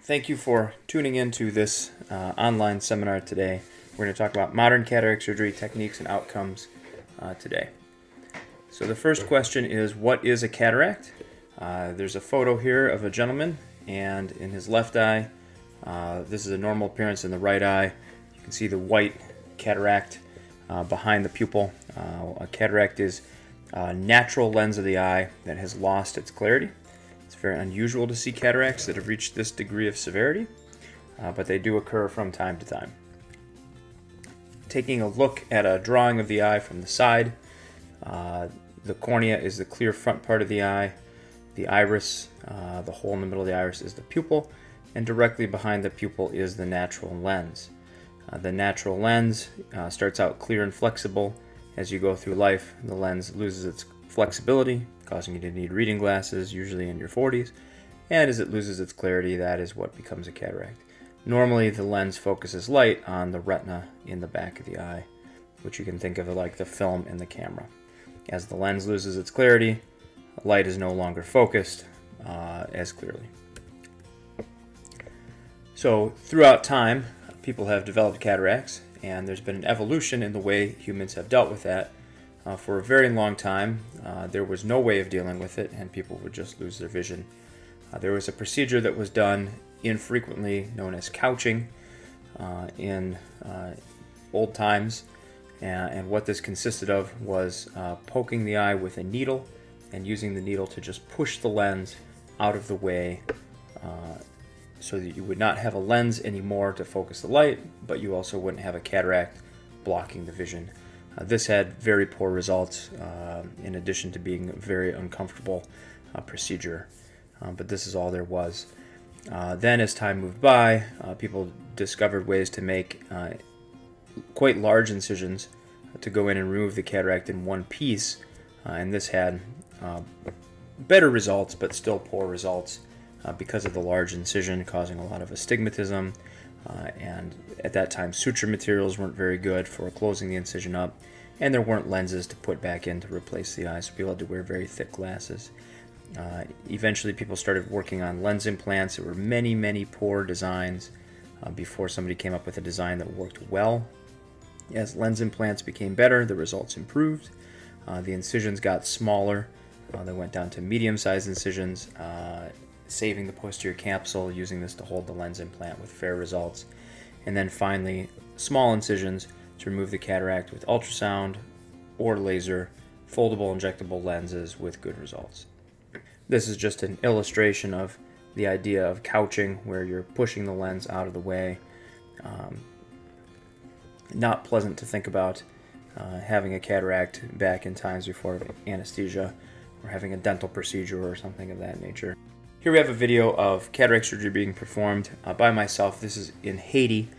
Thank you for tuning in to this online seminar today. We're going to talk about modern cataract surgery techniques and outcomes today. So the first question is, what is a cataract? There's a photo here of a gentleman, and in his left eye, this is a normal appearance in the right eye. You can see the white cataract behind the pupil. A cataract is a natural lens of the eye that has lost its clarity. It's very unusual to see cataracts that have reached this degree of severity, but they do occur from time to time. Taking a look at a drawing of the eye from the side, the cornea is the clear front part of the eye. The iris, the hole in the middle of the iris, is the pupil, and directly behind the pupil is the natural lens. The natural lens starts out clear and flexible. As you go through life, the lens loses its flexibility, causing you to need reading glasses, usually in your 40s, and as it loses its clarity, that is what becomes a cataract. Normally, the lens focuses light on the retina in the back of the eye, which you can think of like the film in the camera. As the lens loses its clarity, light is no longer focused as clearly. So throughout time, people have developed cataracts, and there's been an evolution in the way humans have dealt with that. For a very long time, there was no way of dealing with it, and people would just lose their vision. There was a procedure that was done infrequently known as couching in old times, and what this consisted of was poking the eye with a needle and using the needle to just push the lens out of the way so that you would not have a lens anymore to focus the light, but you also wouldn't have a cataract blocking the vision. This had very poor results, in addition to being a very uncomfortable procedure, but this is all there was. Then as time moved by, people discovered ways to make quite large incisions to go in and remove the cataract in one piece, and this had better results, but still poor results because of the large incision, causing a lot of astigmatism, and at that time suture materials weren't very good for closing the incision up, and there weren't lenses to put back in to replace the eye, so people had to wear very thick glasses. Eventually people started working on lens implants. There were many poor designs before somebody came up with a design that worked well. As lens implants became better, the results improved. The incisions got smaller. They went down to medium-sized incisions, saving the posterior capsule, using this to hold the lens implant with fair results. And then finally, small incisions to remove the cataract with ultrasound or laser, foldable injectable lenses with good results. This is just an illustration of the idea of couching, where you're pushing the lens out of the way. Not pleasant to think about having a cataract back in times before anesthesia, or having a dental procedure or something of that nature. Here we have a video of cataract surgery being performed by myself. This is in Haiti,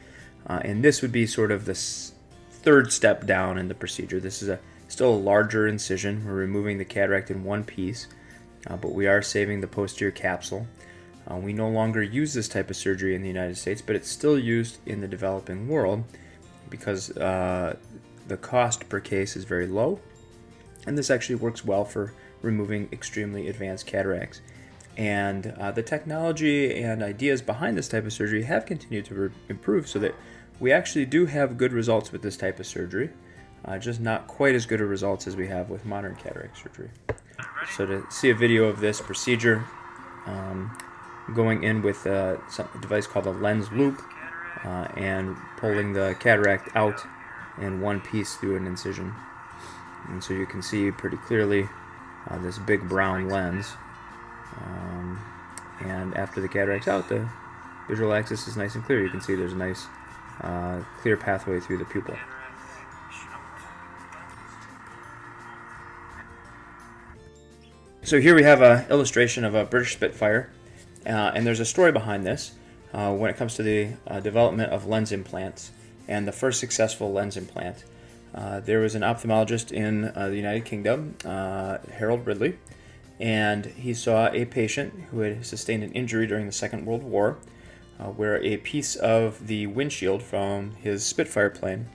and this would be sort of the third step down in the procedure. This is still a larger incision. We're removing the cataract in one piece, but we are saving the posterior capsule. We no longer use this type of surgery in the United States, but it's still used in the developing world because the cost per case is very low, and this actually works well for removing extremely advanced cataracts. And the technology and ideas behind this type of surgery have continued to improve, so that we actually do have good results with this type of surgery, just not quite as good of results as we have with modern cataract surgery. So to see a video of this procedure, going in with a device called a lens loop and pulling the cataract out in one piece through an incision. And so you can see pretty clearly this big brown lens. And after the cataract's out, the visual axis is nice and clear. You can see there's a nice clear pathway through the pupil. So here we have an illustration of a British Spitfire, and there's a story behind this when it comes to the development of lens implants and the first successful lens implant. There was an ophthalmologist in the United Kingdom, Harold Ridley, and he saw a patient who had sustained an injury during the Second World War, where a piece of the windshield from his Spitfire plane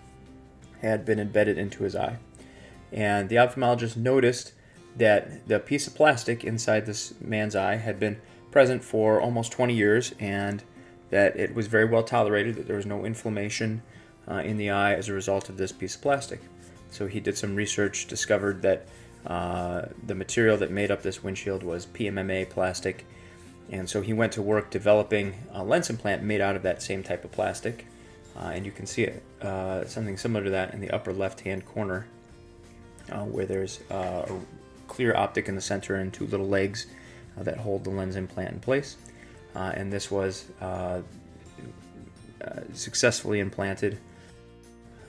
had been embedded into his eye. And the ophthalmologist noticed that the piece of plastic inside this man's eye had been present for almost 20 years, and that it was very well tolerated, that there was no inflammation in the eye as a result of this piece of plastic. So he did some research, discovered that the material that made up this windshield was PMMA plastic, and so he went to work developing a lens implant made out of that same type of plastic. And you can see it, something similar to that in the upper left-hand corner, where there's a clear optic in the center and two little legs that hold the lens implant in place. And this was successfully implanted.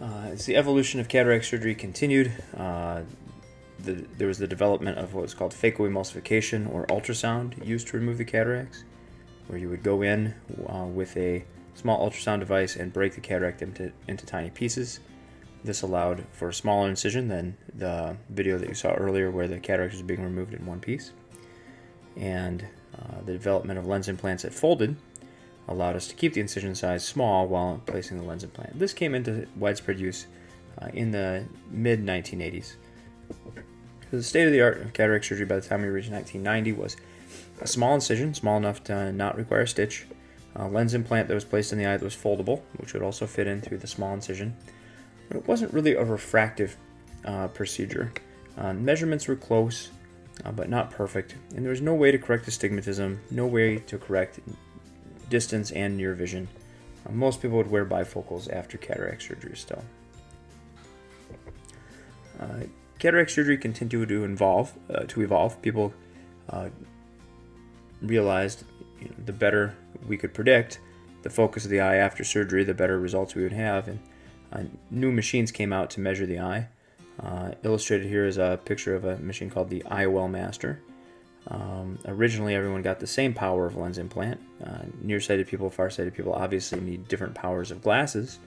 As the evolution of cataract surgery continued, there was the development of what was called phacoemulsification, or ultrasound, used to remove the cataracts, where you would go in with a small ultrasound device and break the cataract into tiny pieces. This allowed for a smaller incision than the video that you saw earlier, where the cataract was being removed in one piece. And the development of lens implants that folded allowed us to keep the incision size small while placing the lens implant. This came into widespread use in the mid-1980s. So the state-of-the-art of cataract surgery by the time we reached 1990 was a small incision, small enough to not require a stitch, a lens implant that was placed in the eye that was foldable, which would also fit in through the small incision. But it wasn't really a refractive procedure. Measurements were close, but not perfect, and there was no way to correct astigmatism, no way to correct distance and near vision. Most people would wear bifocals after cataract surgery still. Cataract surgery continued to evolve. People realized, the better we could predict the focus of the eye after surgery, the better results we would have, and new machines came out to measure the eye. Illustrated here is a picture of a machine called the IOL Master. Originally, everyone got the same power of lens implant. Nearsighted people, farsighted people obviously need different powers of glasses,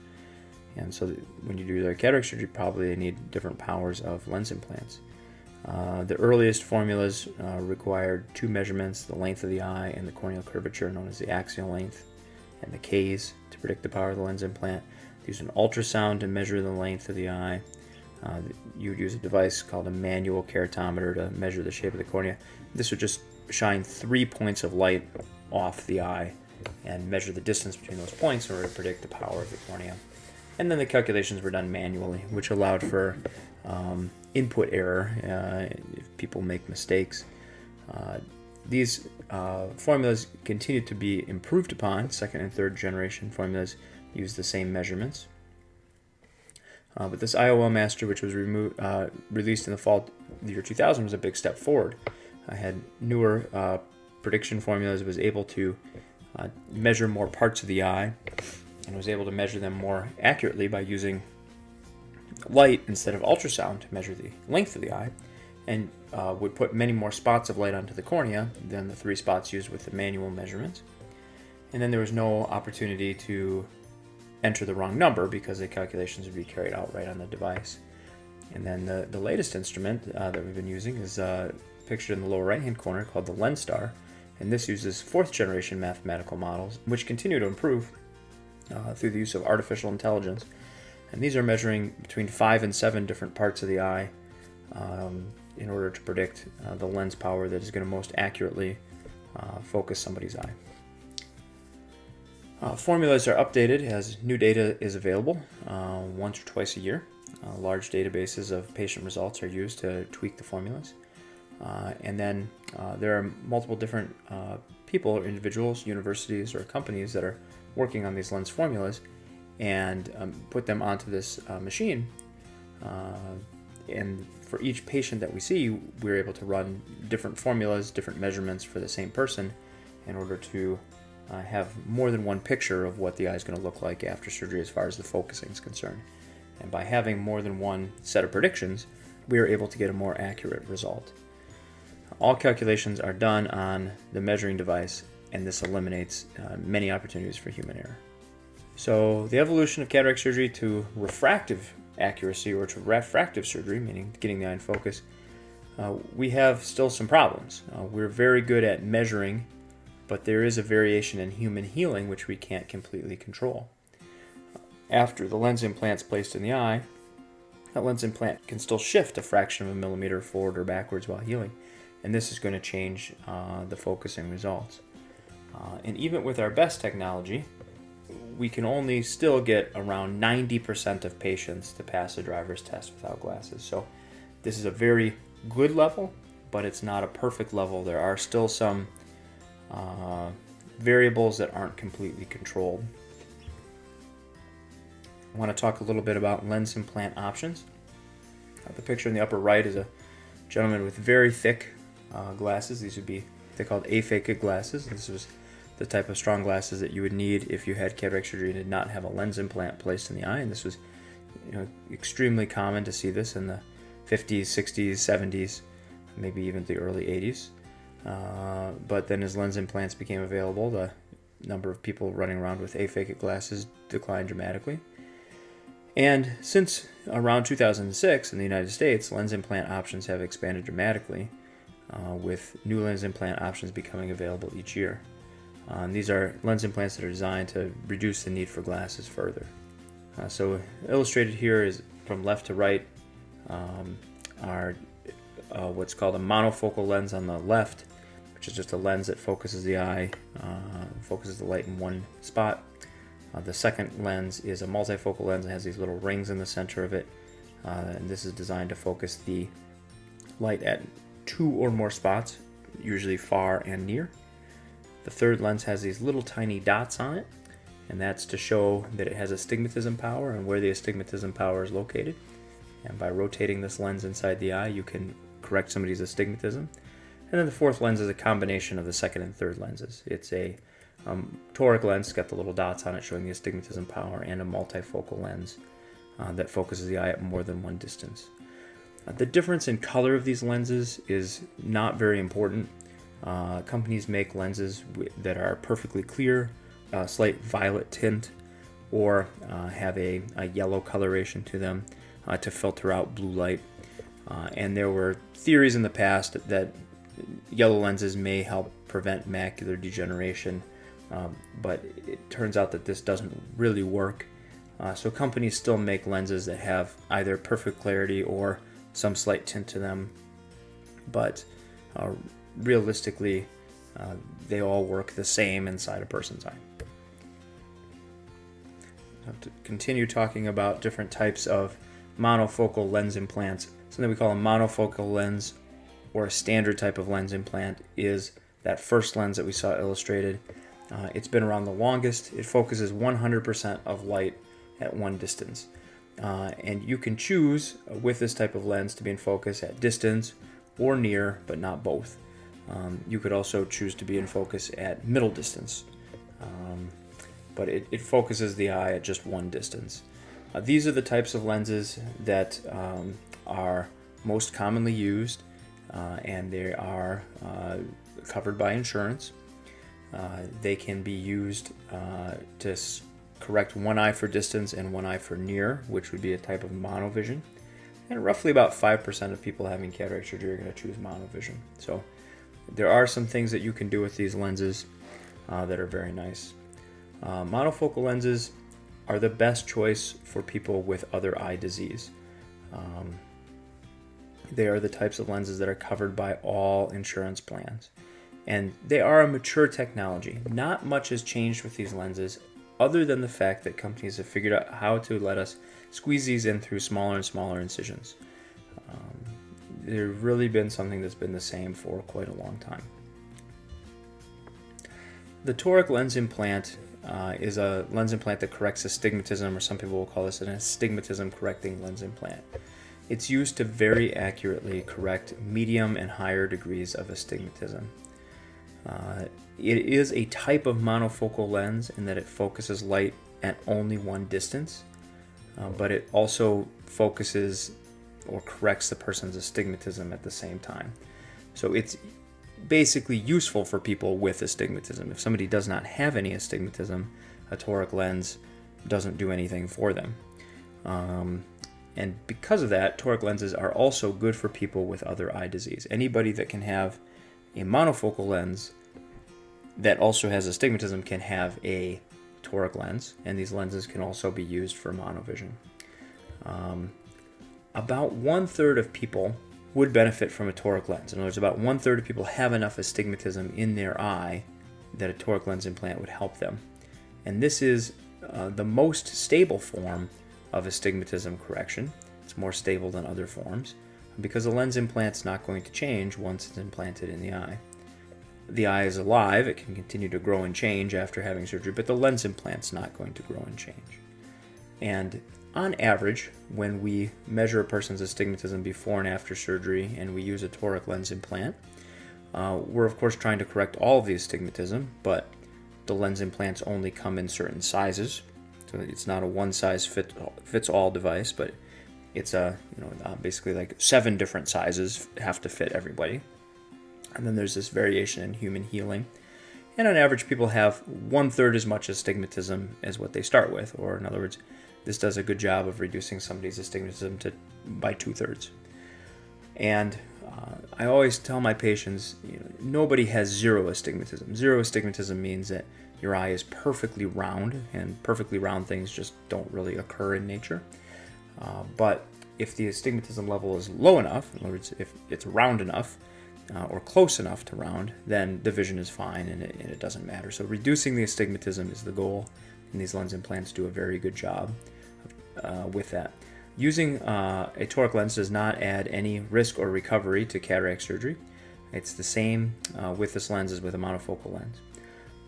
and so when you do their cataract surgery, probably they need different powers of lens implants. The earliest formulas required two measurements, the length of the eye and the corneal curvature, known as the axial length, and the Ks to predict the power of the lens implant. They used an ultrasound to measure the length of the eye. You would use a device called a manual keratometer to measure the shape of the cornea. This would just shine 3 points of light off the eye and measure the distance between those points in order to predict the power of the cornea. And then the calculations were done manually, which allowed for input error if people make mistakes. These formulas continue to be improved upon. Second and third generation formulas use the same measurements. But this IOL Master, which was released in the fall of the year 2000, was a big step forward. I had newer prediction formulas, was able to measure more parts of the eye, and was able to measure them more accurately by using light instead of ultrasound to measure the length of the eye, and would put many more spots of light onto the cornea than the 3 spots used with the manual measurements. And then there was no opportunity to enter the wrong number because the calculations would be carried out right on the device. And then the latest instrument that we've been using is pictured in the lower right hand corner, called the Lens Star, and this uses 4th generation mathematical models which continue to improve through the use of artificial intelligence. And these are measuring between 5 and 7 different parts of the eye in order to predict the lens power that is going to most accurately focus somebody's eye. Formulas are updated as new data is available once or twice a year. Large databases of patient results are used to tweak the formulas. And then there are multiple different people or individuals, universities, or companies that are working on these lens formulas and put them onto this machine. And for each patient that we see, we're able to run different formulas, different measurements for the same person in order to have more than one picture of what the eye is going to look like after surgery as far as the focusing is concerned. And by having more than one set of predictions, we are able to get a more accurate result. All calculations are done on the measuring device, and this eliminates many opportunities for human error. So the evolution of cataract surgery to refractive accuracy, or to refractive surgery, meaning getting the eye in focus, we have still some problems. We're very good at measuring, but there is a variation in human healing which we can't completely control. After the lens implant's placed in the eye, that lens implant can still shift a fraction of a millimeter forward or backwards while healing, and this is going to change the focusing results. And even with our best technology, we can only still get around 90% of patients to pass a driver's test without glasses. So this is a very good level, but it's not a perfect level. There are still some variables that aren't completely controlled. I want to talk a little bit about lens implant options. The picture in the upper right is a gentleman with very thick glasses. These would be, they're called aphakic glasses. This was the type of strong glasses that you would need if you had cataract surgery and did not have a lens implant placed in the eye. And this was, extremely common to see this in the 50s, 60s, 70s, maybe even the early 80s. But then as lens implants became available, the number of people running around with aphakic glasses declined dramatically. And since around 2006 in the United States, lens implant options have expanded dramatically, with new lens implant options becoming available each year. These are lens implants that are designed to reduce the need for glasses further. So illustrated here is from left to right are what's called a monofocal lens on the left, which is just a lens that focuses the eye, focuses the light in one spot. The second lens is a multifocal lens that has these little rings in the center of it, and this is designed to focus the light at 2 or more spots, usually far and near. The third lens has these little tiny dots on it, and that's to show that it has astigmatism power and where the astigmatism power is located. And by rotating this lens inside the eye, you can correct somebody's astigmatism. And then the fourth lens is a combination of the second and third lenses. It's a toric lens, got the little dots on it showing the astigmatism power, and a multifocal lens that focuses the eye at more than one distance. The difference in color of these lenses is not very important. Companies make lenses that are perfectly clear, slight violet tint, or have a yellow coloration to them to filter out blue light. And there were theories in the past that yellow lenses may help prevent macular degeneration, but it turns out that this doesn't really work. So companies still make lenses that have either perfect clarity or some slight tint to them, but realistically, they all work the same inside a person's eye. To continue talking about different types of monofocal lens implants, something we call a monofocal lens or a standard type of lens implant is that first lens that we saw illustrated. It's been around the longest. It focuses 100% of light at one distance. And you can choose with this type of lens to be in focus at distance or near, but not both. You could also choose to be in focus at middle distance, but it focuses the eye at just one distance. These are the types of lenses that are most commonly used, and they are covered by insurance. They can be used to correct one eye for distance and one eye for near, which would be a type of monovision. And roughly about 5% of people having cataract surgery are going to choose monovision. So there are some things that you can do with these lenses that are very nice. Monofocal lenses are the best choice for people with other eye disease. They are the types of lenses that are covered by all insurance plans. And they are a mature technology. Not much has changed with these lenses other than the fact that companies have figured out how to let us squeeze these in through smaller and smaller incisions. They've really been something that's been the same for quite a long time. The toric lens implant is a lens implant that corrects astigmatism, or some people will call this an astigmatism correcting lens implant. It's used to very accurately correct medium and higher degrees of astigmatism. It is a type of monofocal lens in that it focuses light at only one distance, but it also focuses or corrects the person's astigmatism at the same time. So it's basically useful for people with astigmatism. If somebody does not have any astigmatism, a toric lens doesn't do anything for them. And because of that, toric lenses are also good for people with other eye disease. Anybody that can have a monofocal lens that also has astigmatism can have a toric lens, and these lenses can also be used for monovision. About 1/3 of people would benefit from a toric lens. In other words, about 1/3 of people have enough astigmatism in their eye that a toric lens implant would help them. And this is the most stable form of astigmatism correction. It's more stable than other forms because the lens implant's not going to change once it's implanted in the eye. The eye is alive, it can continue to grow and change after having surgery, but the lens implant's not going to grow and change. And on average, when we measure a person's astigmatism before and after surgery and we use a toric lens implant, we're of course trying to correct all of the astigmatism, but the lens implants only come in certain sizes. So it's not a one-size-fits-all device, but it's basically like 7 different sizes have to fit everybody. And then there's this variation in human healing. And on average, people have 1/3 as much astigmatism as what they start with. Or in other words, this does a good job of reducing somebody's astigmatism by 2/3. And I always tell my patients, nobody has zero astigmatism. Zero astigmatism means that your eye is perfectly round, and perfectly round things just don't really occur in nature. But if the astigmatism level is low enough, in other words, if it's round enough or close enough to round, then the vision is fine and it doesn't matter. So reducing the astigmatism is the goal, and these lens implants do a very good job with that. Using a toric lens does not add any risk or recovery to cataract surgery. It's the same with this lens as with a monofocal lens.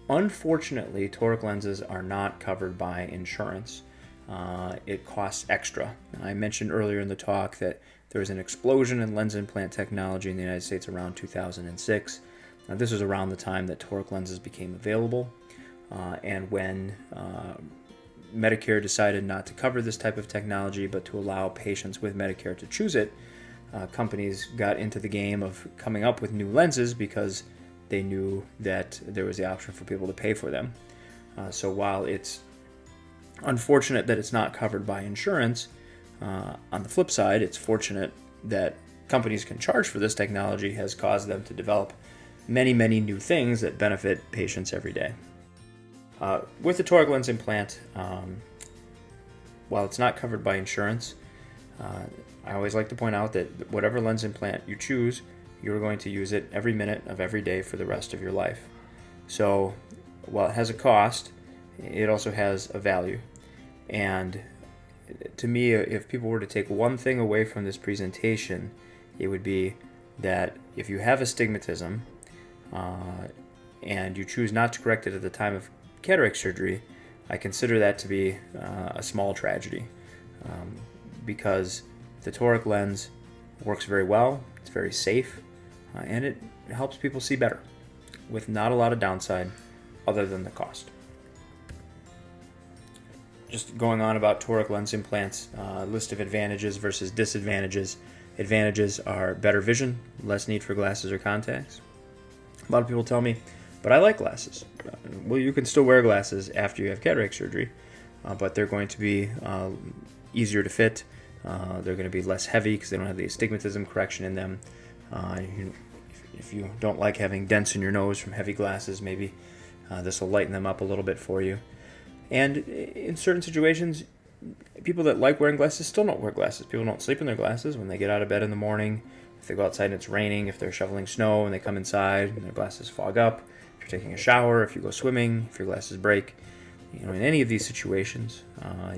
Unfortunately, toric lenses are not covered by insurance. It costs extra. I mentioned earlier in the talk that there was an explosion in lens implant technology in the United States around 2006. Now, this was around the time that toric lenses became available, and when Medicare decided not to cover this type of technology but to allow patients with Medicare to choose it, companies got into the game of coming up with new lenses because they knew that there was the option for people to pay for them. So while it's unfortunate that it's not covered by insurance, on the flip side, it's fortunate that companies can charge for this technology has caused them to develop many, many new things that benefit patients every day. With the toric lens implant, while it's not covered by insurance, I always like to point out that whatever lens implant you choose, you're going to use it every minute of every day for the rest of your life. So while it has a cost, it also has a value. And to me, if people were to take one thing away from this presentation, it would be that if you have astigmatism and you choose not to correct it at the time of cataract surgery, I consider that to be a small tragedy, because the toric lens works very well, it's very safe, and it helps people see better with not a lot of downside other than the cost. Just going on about toric lens implants, list of advantages versus disadvantages. Advantages are better vision, less need for glasses or contacts. A lot of people tell me, but I like glasses. Well, you can still wear glasses after you have cataract surgery, but they're going to be easier to fit. They're going to be less heavy because they don't have the astigmatism correction in them. If you don't like having dents in your nose from heavy glasses, maybe this will lighten them up a little bit for you. And in certain situations, people that like wearing glasses still don't wear glasses. People don't sleep in their glasses when they get out of bed in the morning. If they go outside and it's raining, if they're shoveling snow and they come inside and their glasses fog up, if you're taking a shower, if you go swimming, if your glasses break, in any of these situations,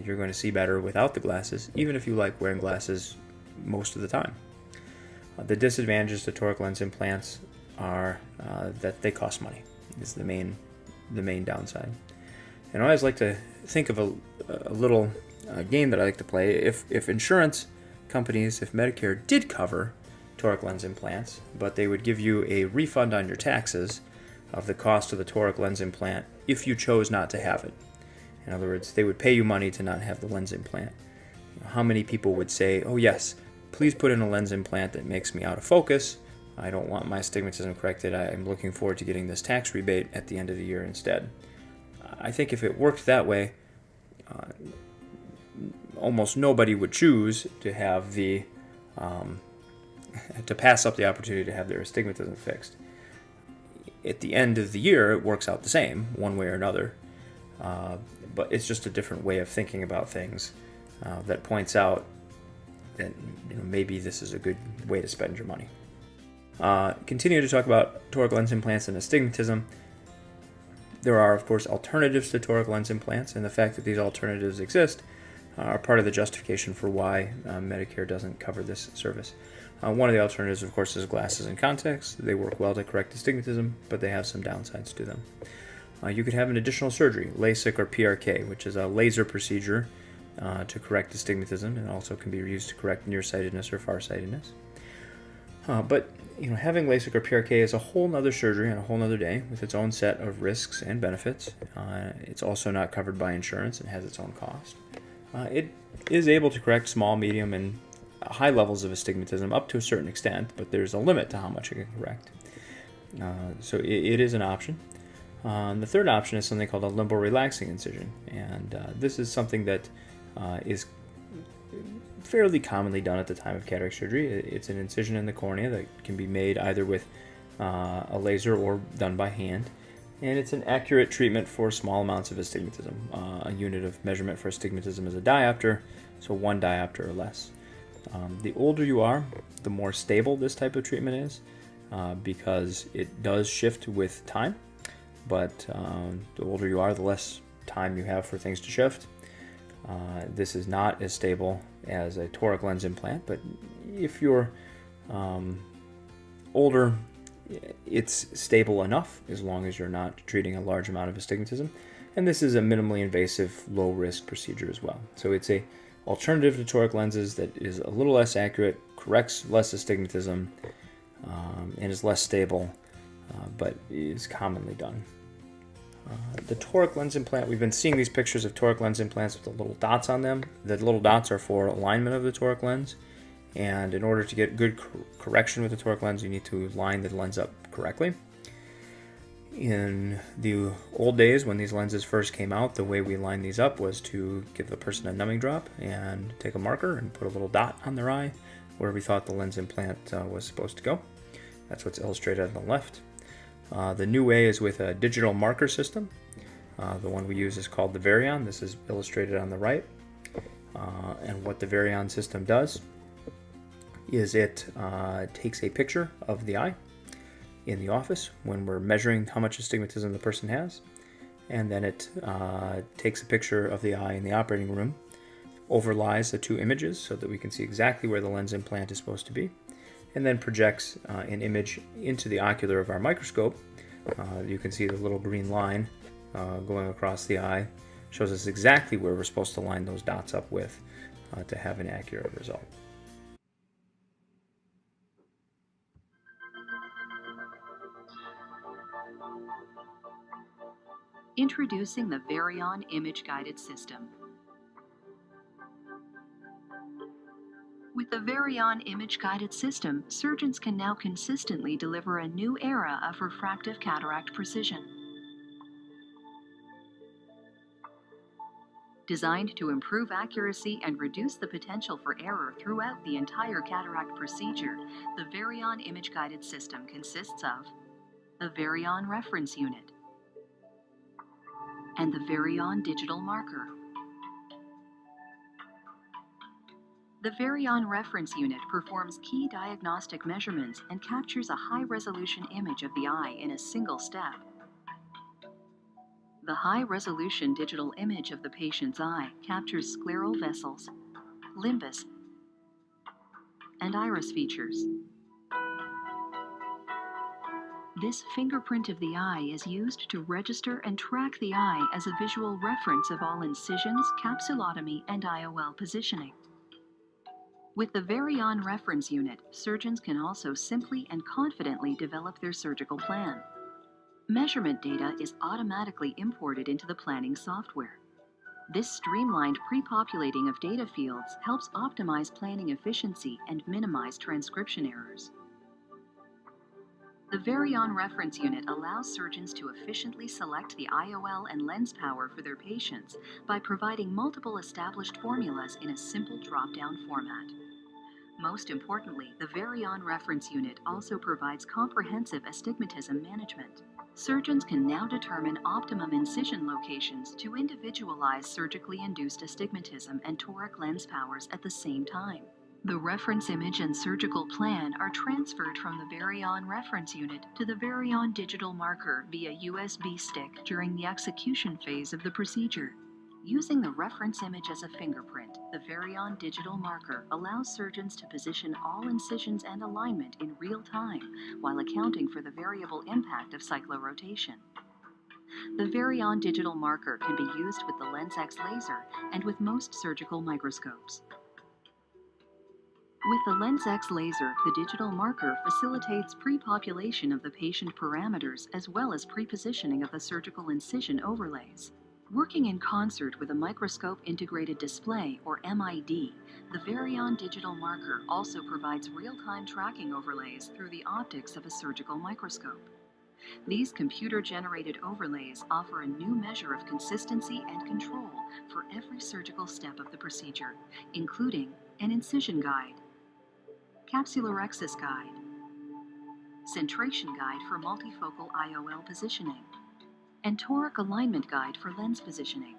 you're going to see better without the glasses, even if you like wearing glasses most of the time. The disadvantages to toric lens implants are that they cost money. Is the main downside. And I always like to think of a little game that I like to play. If insurance companies, if Medicare did cover toric lens implants, but they would give you a refund on your taxes of the cost of the toric lens implant if you chose not to have it. In other words, they would pay you money to not have the lens implant. How many people would say, oh yes, please put in a lens implant that makes me out of focus. I don't want my astigmatism corrected. I'm looking forward to getting this tax rebate at the end of the year instead. I think if it worked that way, almost nobody would choose to have to pass up the opportunity to have their astigmatism fixed. At the end of the year, it works out the same, one way or another. But it's just a different way of thinking about things that points out that maybe this is a good way to spend your money. Continue to talk about toric lens implants and astigmatism. There are, of course, alternatives to toric lens implants, and the fact that these alternatives exist are part of the justification for why Medicare doesn't cover this service. One of the alternatives, of course, is glasses and contacts. They work well to correct astigmatism, but they have some downsides to them. You could have an additional surgery, LASIK or PRK, which is a laser procedure to correct astigmatism, and also can be used to correct nearsightedness or farsightedness. But having LASIK or PRK is a whole other surgery on a whole other day with its own set of risks and benefits. It's also not covered by insurance and has its own cost. It is able to correct small, medium, and high levels of astigmatism up to a certain extent, but there's a limit to how much it can correct. So it is an option. The third option is something called a limbo-relaxing incision, and this is something that is fairly commonly done at the time of cataract surgery. It's an incision in the cornea that can be made either with a laser or done by hand, and it's an accurate treatment for small amounts of astigmatism. A unit of measurement for astigmatism is a diopter, so 1 diopter or less. The older you are, the more stable this type of treatment is, because it does shift with time, but the older you are, the less time you have for things to shift. This is not as stable as a toric lens implant, but if you're older, it's stable enough as long as you're not treating a large amount of astigmatism. And this is a minimally invasive, low-risk procedure as well. So it's a alternative to toric lenses that is a little less accurate, corrects less astigmatism, and is less stable, but is commonly done. The toric lens implant, we've been seeing these pictures of toric lens implants with the little dots on them. The little dots are for alignment of the toric lens, and in order to get good correction with the toric lens, you need to line the lens up correctly. In the old days, when these lenses first came out, the way we lined these up was to give the person a numbing drop and take a marker and put a little dot on their eye where we thought the lens implant was supposed to go. That's what's illustrated on the left. The new way is with a digital marker system. The one we use is called the Varion. This is illustrated on the right. And what the Varion system does is it takes a picture of the eye in the office when we're measuring how much astigmatism the person has, and then it takes a picture of the eye in the operating room, overlies the two images so that we can see exactly where the lens implant is supposed to be, and then projects an image into the ocular of our microscope. You can see the little green line going across the eye, shows us exactly where we're supposed to line those dots up with to have an accurate result. Introducing the Varion image-guided system. With the Varion image-guided system, surgeons can now consistently deliver a new era of refractive cataract precision. Designed to improve accuracy and reduce the potential for error throughout the entire cataract procedure, the Varion image-guided system consists of the Varion reference unit and the Varion digital marker. The Varion reference unit performs key diagnostic measurements and captures a high-resolution image of the eye in a single step. The high-resolution digital image of the patient's eye captures scleral vessels, limbus, and iris features. This fingerprint of the eye is used to register and track the eye as a visual reference of all incisions, capsulotomy, and IOL positioning. With the Varion reference unit, surgeons can also simply and confidently develop their surgical plan. Measurement data is automatically imported into the planning software. This streamlined pre-populating of data fields helps optimize planning efficiency and minimize transcription errors. The Varion reference unit allows surgeons to efficiently select the IOL and lens power for their patients by providing multiple established formulas in a simple drop-down format. Most importantly, the Varion reference unit also provides comprehensive astigmatism management. Surgeons can now determine optimum incision locations to individualize surgically induced astigmatism and toric lens powers at the same time. The reference image and surgical plan are transferred from the Varian reference unit to the Varian digital marker via USB stick during the execution phase of the procedure. Using the reference image as a fingerprint, the Varian digital marker allows surgeons to position all incisions and alignment in real time while accounting for the variable impact of cyclorotation. The Varian digital marker can be used with the LensX laser and with most surgical microscopes. With the LensX laser, the digital marker facilitates pre-population of the patient parameters as well as pre-positioning of the surgical incision overlays. Working in concert with a microscope integrated display, or MID, the Varian digital marker also provides real-time tracking overlays through the optics of a surgical microscope. These computer-generated overlays offer a new measure of consistency and control for every surgical step of the procedure, including an incision guide, capsulorhexis guide, centration guide for multifocal IOL positioning, and toric alignment guide for lens positioning.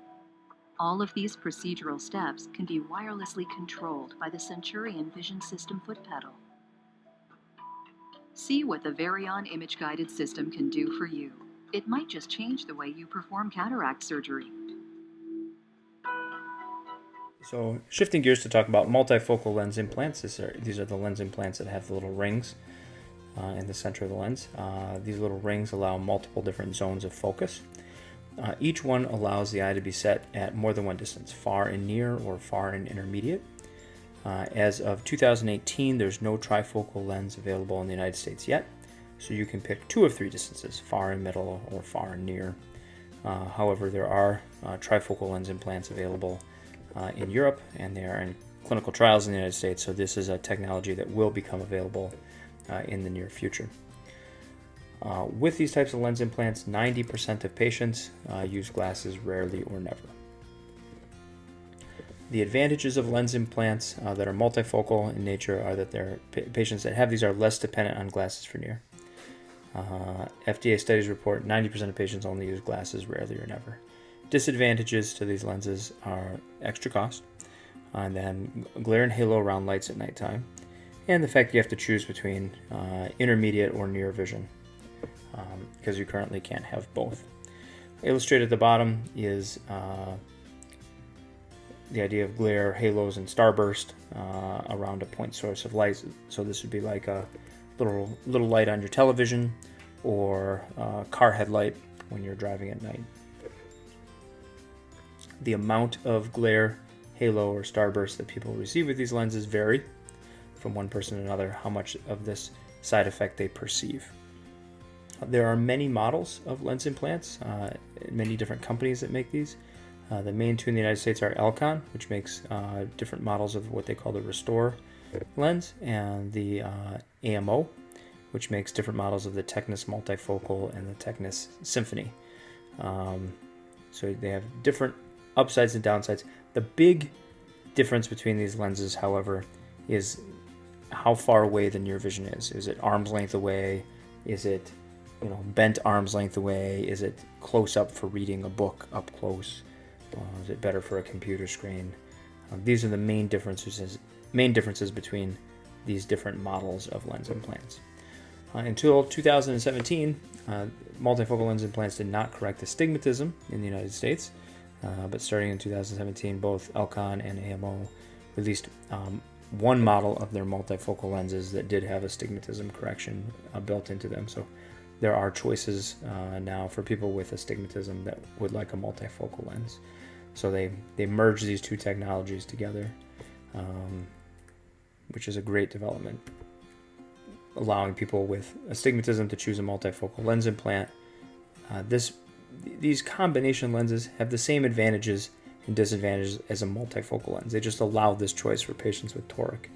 All of these procedural steps can be wirelessly controlled by the Centurion Vision System foot pedal. See what the Varian image-guided system can do for you. It might just change the way you perform cataract surgery. So shifting gears to talk about multifocal lens implants. These are the lens implants that have the little rings in the center of the lens. These little rings allow multiple different zones of focus. Each one allows the eye to be set at more than one distance, far and near or far and intermediate. As of 2018, there's no trifocal lens available in the United States yet, so you can pick two of three distances, far and middle or far and near. However, there are trifocal lens implants available in Europe, and they are in clinical trials in the United States, so this is a technology that will become available in the near future. With these types of lens implants, 90% of patients use glasses rarely or never. The advantages of lens implants that are multifocal in nature are that patients that have these are less dependent on glasses for near. FDA studies report 90% of patients only use glasses rarely or never. Disadvantages to these lenses are extra cost, and then glare and halo around lights at nighttime, and the fact you have to choose between intermediate or near vision, because you currently can't have both. Illustrated at the bottom is the idea of glare, halos, and starburst around a point source of light. So this would be like a little light on your television or a car headlight when you're driving at night. The amount of glare, halo, or starburst that people receive with these lenses vary from one person to another, how much of this side effect they perceive. There are many models of lens implants, many different companies that make these. The main two in the United States are Alcon, which makes different models of what they call the Restore lens, and the AMO, which makes different models of the Tecnis Multifocal and the Tecnis Symphony. So they have different upsides and downsides. The big difference between these lenses, however, is how far away the near vision is. Is it arm's length away? Is it bent arm's length away? Is it close up for reading a book up close? Is it better for a computer screen? These are the main differences between these different models of lens implants. Until 2017, multifocal lens implants did not correct astigmatism in the United States, but starting in 2017, both Alcon and AMO released one model of their multifocal lenses that did have astigmatism correction built into them. So there are choices now for people with astigmatism that would like a multifocal lens. So they merge these two technologies together, which is a great development, allowing people with astigmatism to choose a multifocal lens implant. These combination lenses have the same advantages and disadvantages as a multifocal lens. They just allow this choice for patients with toric,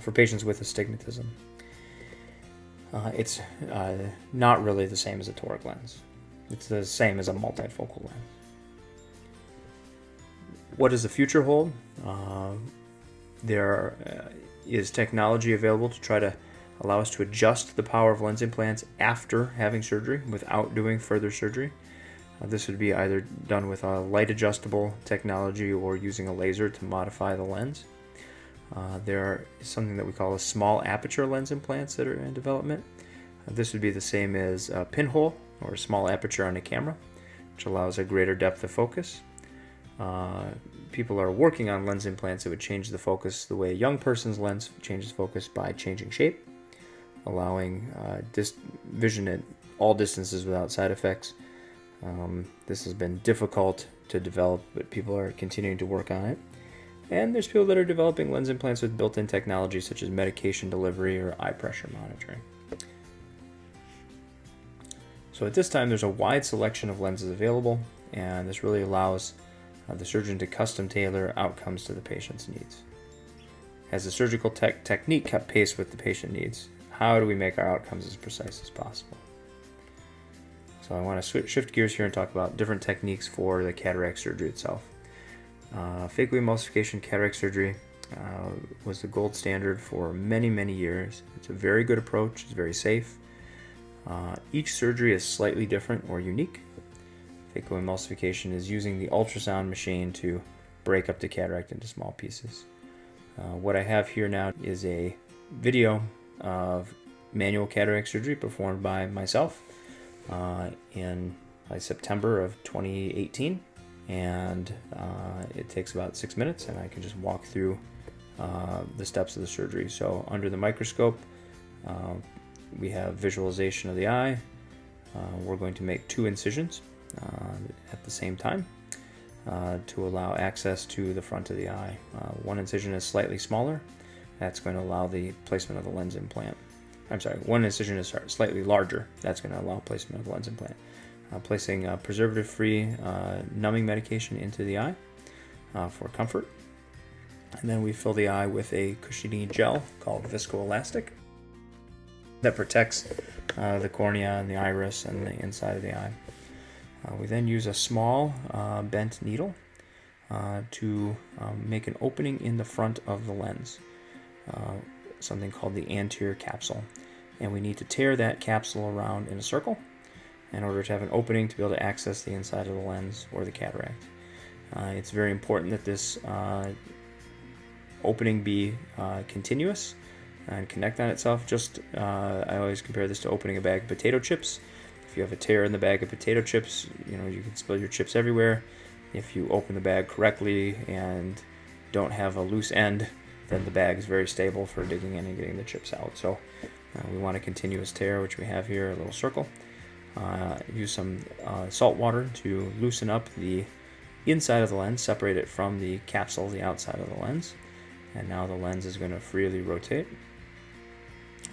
for patients with astigmatism. It's not really the same as a toric lens. It's the same as a multifocal lens. What does the future hold? There is technology available to try to allow us to adjust the power of lens implants after having surgery without doing further surgery. This would be either done with a light adjustable technology or using a laser to modify the lens. There are something that we call a small aperture lens implants that are in development. This would be the same as a pinhole or a small aperture on a camera, which allows a greater depth of focus. People are working on lens implants that would change the focus the way a young person's lens changes focus by changing shape, allowing vision at all distances without side effects. This has been difficult to develop, but people are continuing to work on it. And there's people that are developing lens implants with built-in technology such as medication delivery or eye pressure monitoring. So at this time, there's a wide selection of lenses available, and this really allows the surgeon to custom tailor outcomes to the patient's needs. Has the surgical technique kept pace with the patient needs? How do we make our outcomes as precise as possible? So I want to shift gears here and talk about different techniques for the cataract surgery itself. Phacoemulsification cataract surgery was the gold standard for many, many years. It's a very good approach. It's very safe. Each surgery is slightly different or unique. Phacoemulsification is using the ultrasound machine to break up the cataract into small pieces. What I have here now is a video of manual cataract surgery performed by myself in September of 2018. And it takes about 6 minutes, and I can just walk through the steps of the surgery. So under the microscope, we have visualization of the eye. We're going to make 2 incisions at the same time to allow access to the front of the eye. One incision is slightly smaller. That's going to allow the placement of the lens implant. I'm sorry, one incision is slightly larger. That's going to allow placement of the lens implant. Placing preservative-free numbing medication into the eye for comfort. And then we fill the eye with a cushiony gel called viscoelastic that protects the cornea and the iris and the inside of the eye. We then use a small bent needle to make an opening in the front of the lens, something called the anterior capsule. And we need to tear that capsule around in a circle in order to have an opening to be able to access the inside of the lens or the cataract. It's very important that this opening be continuous and connect on itself. I always compare this to opening a bag of potato chips. If you have a tear in the bag of potato chips, you can spill your chips everywhere. If you open the bag correctly and don't have a loose end, then the bag is very stable for digging in and getting the chips out. So we want a continuous tear, which we have here, a little circle. Use some salt water to loosen up the inside of the lens, separate it from the capsule, the outside of the lens. And now the lens is going to freely rotate.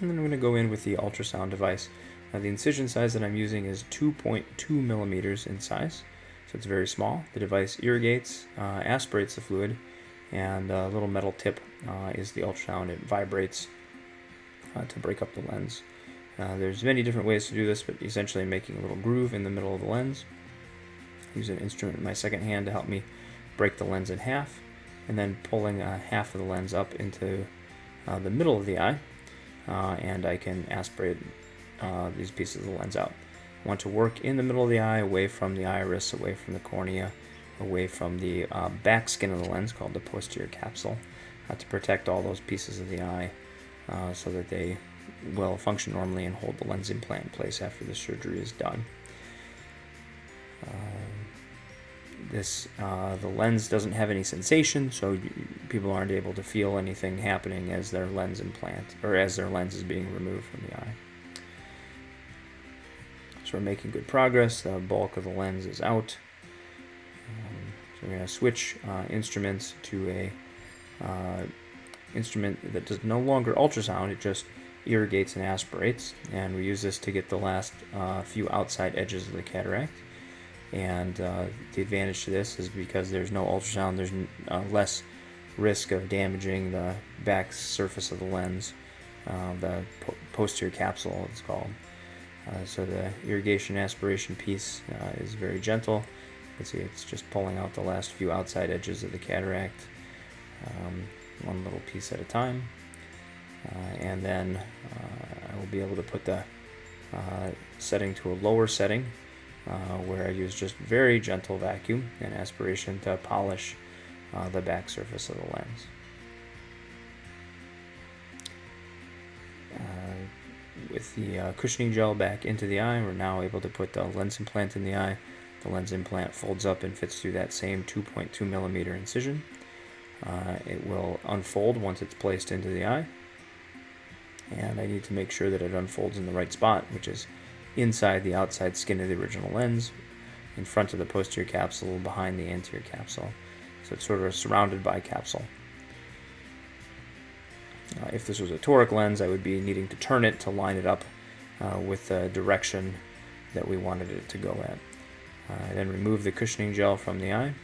And then I'm going to go in with the ultrasound device. Now the incision size that I'm using is 2.2 millimeters in size, so it's very small. The device irrigates, aspirates the fluid, and a little metal tip is the ultrasound. It vibrates to break up the lens. There's many different ways to do this, but essentially I'm making a little groove in the middle of the lens. Use an instrument in my second hand to help me break the lens in half, and then pulling half of the lens up into the middle of the eye, and I can aspirate these pieces of the lens out. I want to work in the middle of the eye, away from the iris, away from the cornea, away from the back skin of the lens called the posterior capsule, to protect all those pieces of the eye so that they will function normally and hold the lens implant in place after the surgery is done. The lens doesn't have any sensation, so people aren't able to feel anything happening as their lens is being removed from the eye. So we're making good progress. The bulk of the lens is out. So we're going to switch instruments to a instrument that does no longer ultrasound. It just irrigates and aspirates, and we use this to get the last few outside edges of the cataract. And the advantage to this is because there's no ultrasound, there's less risk of damaging the back surface of the lens, the posterior capsule it's called. So the irrigation aspiration piece is very gentle. You can see it's just pulling out the last few outside edges of the cataract, one little piece at a time. And then I will be able to put the setting to a lower setting where I use just very gentle vacuum and aspiration to polish the back surface of the lens. With the cushioning gel back into the eye, we're now able to put the lens implant in the eye. The lens implant folds up and fits through that same 2.2 millimeter incision. It will unfold once it's placed into the eye, and I need to make sure that it unfolds in the right spot, which is inside the outside skin of the original lens, in front of the posterior capsule, behind the anterior capsule. So it's sort of surrounded by capsule. If this was a toric lens, I would be needing to turn it to line it up with the direction that we wanted it to go at. Then remove the cushioning gel from the eye.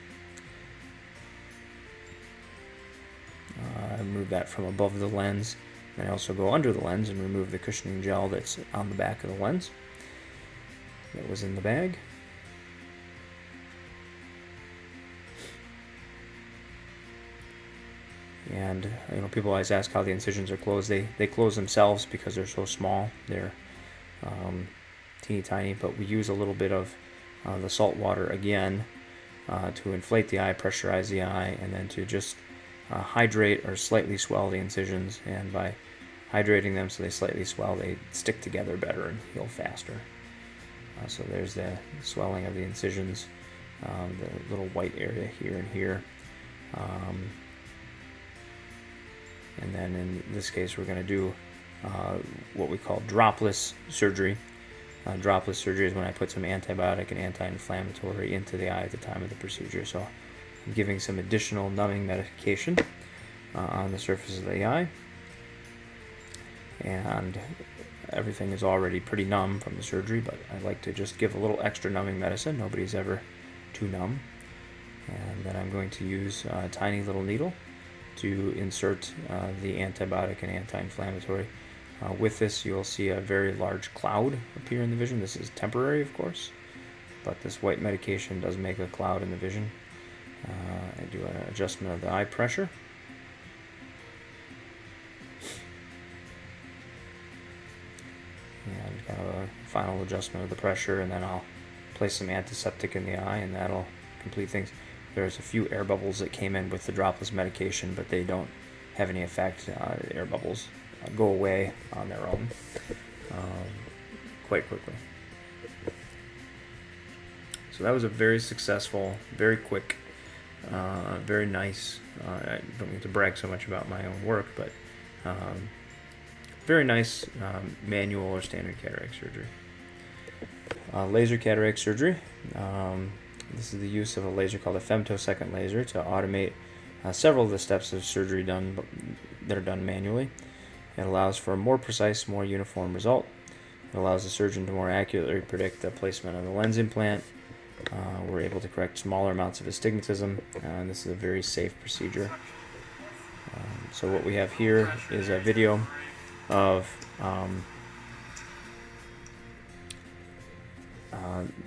Remove that from above the lens. Then I also go under the lens and remove the cushioning gel that's on the back of the lens that was in the bag. And people always ask how the incisions are closed. They close themselves because they're so small. They're teeny tiny, but we use a little bit of the salt water again to inflate the eye, pressurize the eye, and then to just hydrate or slightly swell the incisions. And by hydrating them so they slightly swell, they stick together better and heal faster. So there's the swelling of the incisions, the little white area here and here. And then in this case, we're going to do what we call dropless surgery. Dropless surgery is when I put some antibiotic and anti-inflammatory into the eye at the time of the procedure. So I'm giving some additional numbing medication on the surface of the eye. And everything is already pretty numb from the surgery, but I like to just give a little extra numbing medicine. Nobody's ever too numb. And then I'm going to use a tiny little needle to insert the antibiotic and anti-inflammatory. With this, you'll see a very large cloud appear in the vision. This is temporary, of course, but this white medication does make a cloud in the vision. I do an adjustment of the eye pressure. And kind of a final adjustment of the pressure, and then I'll place some antiseptic in the eye, and that'll complete things. There's a few air bubbles that came in with the dropless medication, but they don't have any effect. The air bubbles go away on their own quite quickly. So that was a very successful, very quick, very nice, I don't need to brag so much about my own work, but very nice manual or standard cataract surgery. Laser cataract surgery. This is the use of a laser called a femtosecond laser to automate several of the steps of surgery that are done manually. It allows for a more precise, more uniform result. It allows the surgeon to more accurately predict the placement of the lens implant. We're able to correct smaller amounts of astigmatism, and this is a very safe procedure. So what we have here is a video of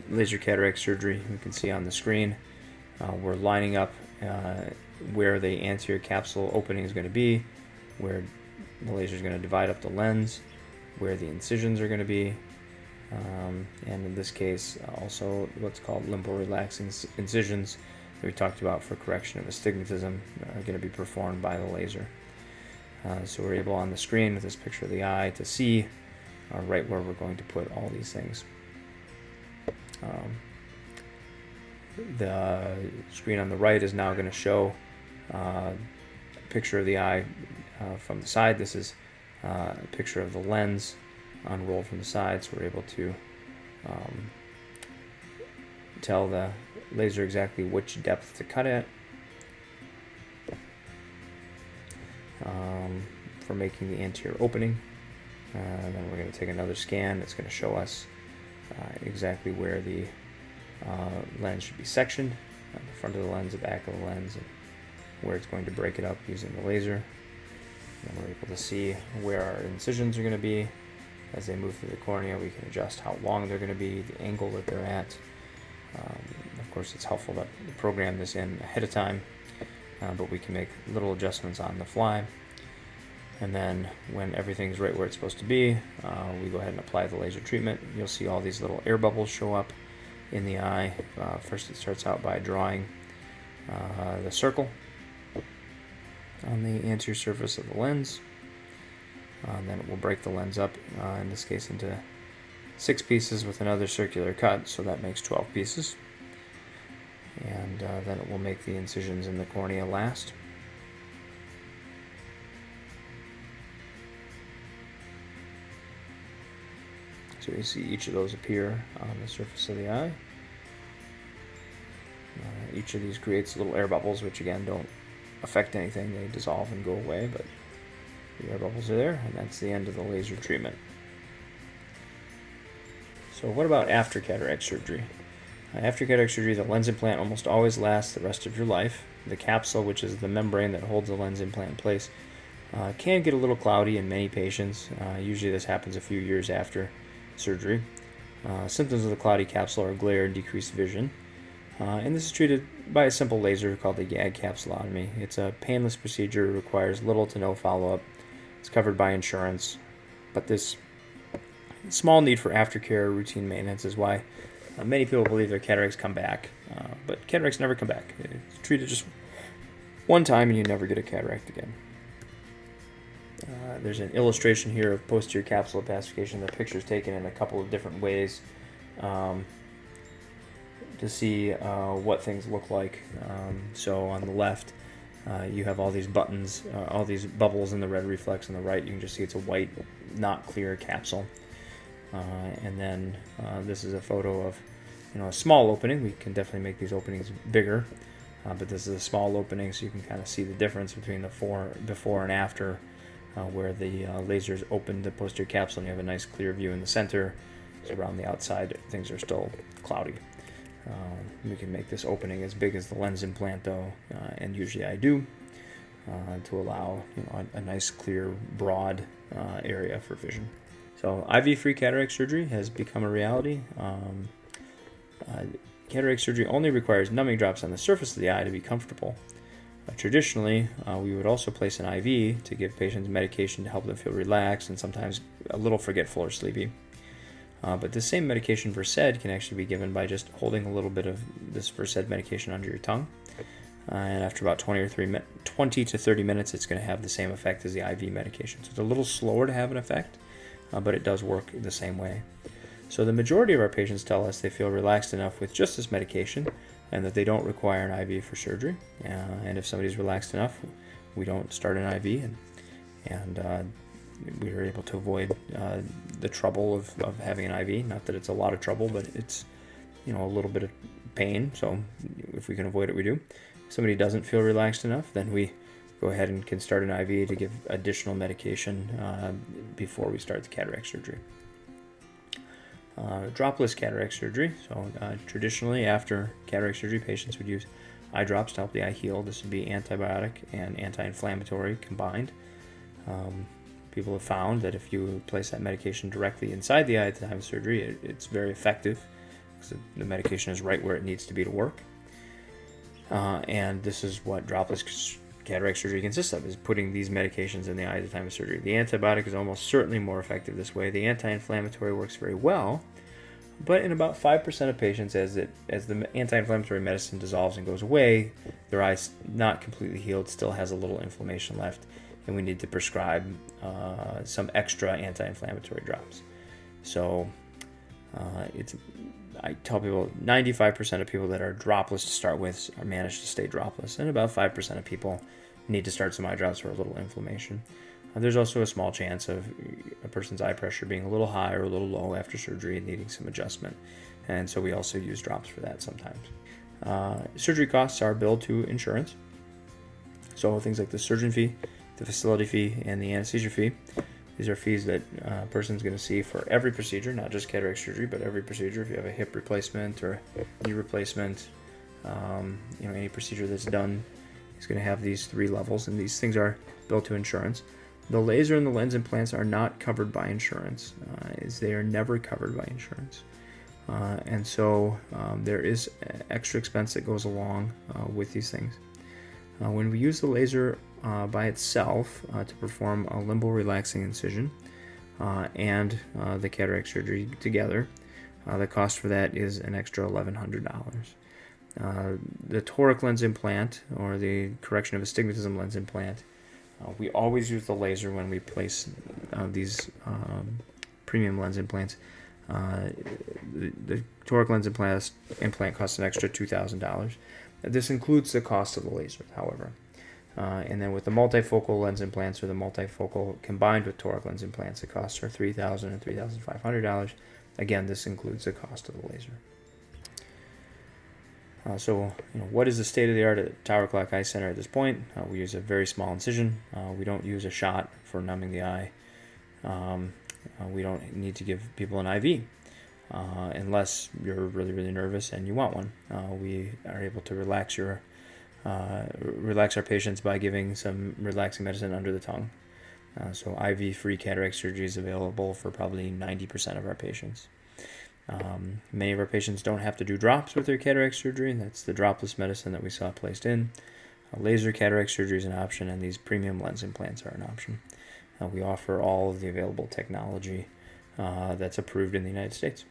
laser cataract surgery. You can see on the screen we're lining up where the anterior capsule opening is going to be, where the laser is going to divide up the lens, where the incisions are going to be, and in this case also what's called limbo-relaxing incisions that we talked about for correction of astigmatism are going to be performed by the laser. So we're able on the screen with this picture of the eye to see right where we're going to put all these things. The screen on the right is now going to show a picture of the eye from the side. This is a picture of the lens unrolled from the side, so we're able to tell the laser exactly which depth to cut at for making the anterior opening. Then we're going to take another scan that's going to show us exactly where the lens should be sectioned, the front of the lens, the back of the lens, and where it's going to break it up using the laser. And we're able to see where our incisions are going to be. As they move through the cornea, we can adjust how long they're going to be, the angle that they're at. Of course, it's helpful to program this in ahead of time, but we can make little adjustments on the fly. And then when everything's right where it's supposed to be, we go ahead and apply the laser treatment. You'll see all these little air bubbles show up in the eye. First it starts out by drawing the circle on the anterior surface of the lens. And then it will break the lens up, in this case into 6 pieces with another circular cut, so that makes 12 pieces. And then it will make the incisions in the cornea last. So you see each of those appear on the surface of the eye. Each of these creates little air bubbles, which again don't affect anything. They dissolve and go away, but the air bubbles are there, and that's the end of the laser treatment. So what about after cataract surgery? After cataract surgery, the lens implant almost always lasts the rest of your life. The capsule, which is the membrane that holds the lens implant in place, can get a little cloudy in many patients. Usually this happens a few years after surgery. Symptoms of the cloudy capsule are glare and decreased vision. And this is treated by a simple laser called the YAG capsulotomy. It's a painless procedure, requires little to no follow-up. It's covered by insurance, but this small need for aftercare or routine maintenance is why many people believe their cataracts come back. But cataracts never come back. It's treated just one time and you never get a cataract again. There's an illustration here of posterior capsular opacification. The picture is taken in a couple of different ways to see what things look like. So on the left, you have all these buttons, all these bubbles in the red reflex. On the right, you can just see it's a white, not clear capsule. And then this is a photo of a small opening. We can definitely make these openings bigger, but this is a small opening, so you can kind of see the difference between the before and after, where the lasers open the posterior capsule and you have a nice clear view in the center. So around the outside, things are still cloudy. We can make this opening as big as the lens implant, though, and usually I do, to allow a nice, clear, broad area for vision. So IV-free cataract surgery has become a reality. Cataract surgery only requires numbing drops on the surface of the eye to be comfortable. Traditionally, we would also place an IV to give patients medication to help them feel relaxed and sometimes a little forgetful or sleepy. But this same medication, Versed, can actually be given by just holding a little bit of this Versed medication under your tongue. And after about 20 to 30 minutes, it's going to have the same effect as the IV medication. So it's a little slower to have an effect, but it does work the same way. So the majority of our patients tell us they feel relaxed enough with just this medication and that they don't require an IV for surgery. And if somebody's relaxed enough, we don't start an IV, and we are able to avoid the trouble of having an IV. Not that it's a lot of trouble, but it's a little bit of pain. So if we can avoid it, we do. If somebody doesn't feel relaxed enough, then we go ahead and can start an IV to give additional medication before we start the cataract surgery. Dropless cataract surgery. So traditionally, after cataract surgery, patients would use eye drops to help the eye heal. This would be antibiotic and anti-inflammatory combined. People have found that if you place that medication directly inside the eye at the time of surgery, it's very effective because the medication is right where it needs to be to work. And this is what dropless cataract surgery consists of, is putting these medications in the eye at the time of surgery. The antibiotic is almost certainly more effective this way. The anti-inflammatory works very well, but in about 5% of patients, as the anti-inflammatory medicine dissolves and goes away, their eye's not completely healed, still has a little inflammation left, and we need to prescribe some extra anti-inflammatory drops. So I tell people 95% of people that are dropless to start with are managed to stay dropless, and about 5% of people need to start some eye drops for a little inflammation. There's also a small chance of a person's eye pressure being a little high or a little low after surgery and needing some adjustment, and so we also use drops for that sometimes. Surgery costs are billed to insurance, so things like the surgeon fee, the facility fee, and the anesthesia fee. These are fees that a person's going to see for every procedure, not just cataract surgery, but every procedure. If you have a hip replacement or knee replacement, any procedure that's done is going to have these 3 levels, and these things are billed to insurance. The laser and the lens implants are not covered by insurance, as they are never covered by insurance. And so there is extra expense that goes along with these things. When we use the laser by itself to perform a limbal relaxing incision and the cataract surgery together, the cost for that is an extra $1,100. The Toric Lens implant, or the correction of astigmatism lens implant, We always use the laser when we place these premium lens implants. The Toric Lens implant costs an extra $2,000. This includes the cost of the laser, however. And then with the multifocal lens implants or the multifocal combined with Toric Lens implants, the costs are $3,000 and $3,500. Again, this includes the cost of the laser. So, what is the state of the art at Tower Clock Eye Center at this point? We use a very small incision. We don't use a shot for numbing the eye. We don't need to give people an IV unless you're really, really nervous and you want one. We are able to relax our patients by giving some relaxing medicine under the tongue. So IV-free cataract surgery is available for probably 90% of our patients. Many of our patients don't have to do drops with their cataract surgery. That's the dropless medicine that we saw placed in. Laser cataract surgery is an option, and these premium lens implants are an option. We offer all of the available technology that's approved in the United States.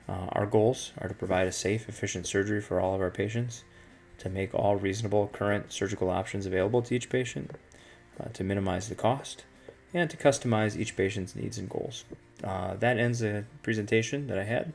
Our goals are to provide a safe, efficient surgery for all of our patients, to make all reasonable current surgical options available to each patient, to minimize the cost, and to customize each patient's needs and goals. That ends the presentation that I had.